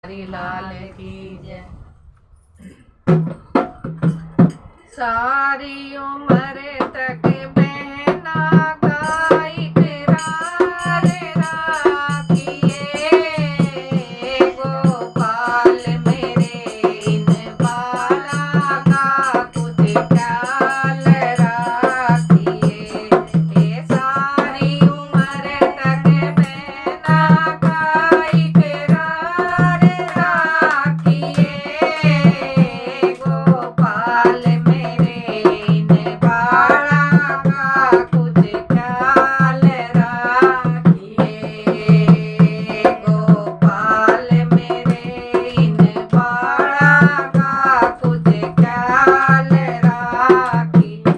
लाल की जय। सारी उम्र तक बहना गाई करार राखिए, गोपाल मेरे इन बाला का कुछ ख्याल राखिए। सारी उम्र तक बहना गाई करार राखिए, गोपाल मेरे इन बाला का कुछ ख्याल राखिए, गोपाल मेरे इन बाला का कुछ ख्याल राखिए।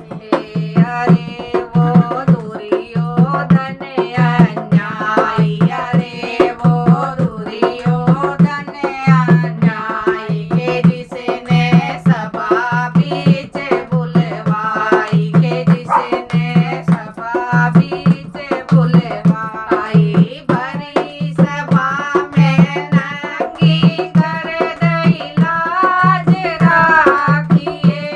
अरे वो दुर्योधन अन्यायी, अरे वो दुर्योधन अन्यायी के जिसने सभा बीच बुलवाई, के जिसने सभा बीच बुलवाई। भरी सभा में नंगी कर दई लाज राखिए,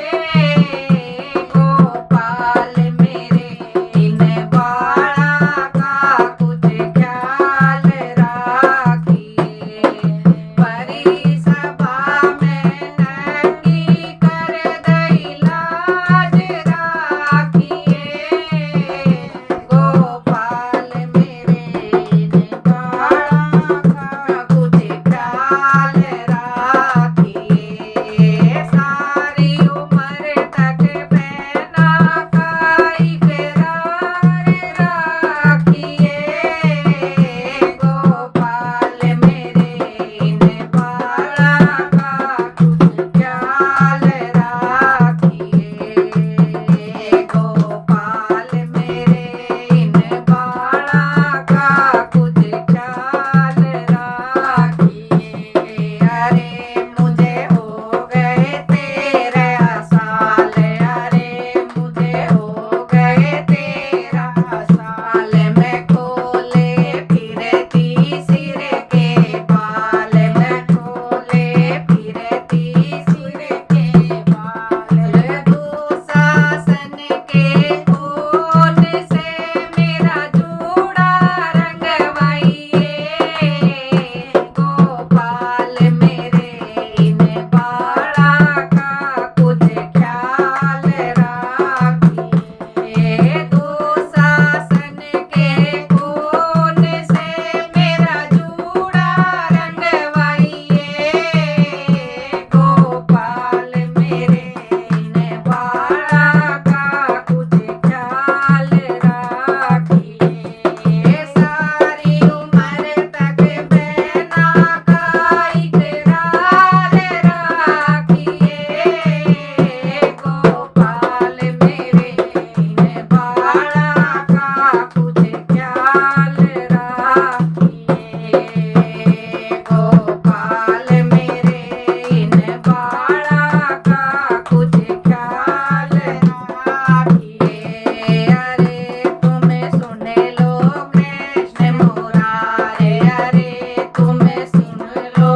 गोपाल मेरे इन बाला का कुछ ख्याल राखिए। भरी सभा में नंगी कर दई लाज राखिए, गोपाल मेरे इन बाला का कुछ ख्याल राखिए। सारी उम्र तक बहना गाई करार राखिए, गोपाल मेरे इन बाला का कुछ ख्याल राखिए, गोपाल मेरे इन बाला का कुछ ख्याल राखिए। अरे मुझे हो गए 13 साल, अरे मुझे हो गए 13 साल, मैं खोले फिरती सिर के बाल, मैं खोले फिरती सिर के बाल। दुशासन के खून से मेरा जूड़ा रंगवाइए, गोपाल मेरे इन बाला का कुछ ख्याल राखिए। दुशासन के खून से मेरा जूड़ा रंगवाइए, गोपाल मेरे इन बाला का कुछ ख्याल राखिए। सारी उम्र तक बहना गाई करार राखिए, गोपाल मेरे इन बाला का कुछ ख्याल राखिए, गोपाल मेरे इन बाला का कुछ ख्याल राखिए। अरे तुम सुन लो कृष्ण मुरारे, अरे तुम सुन लो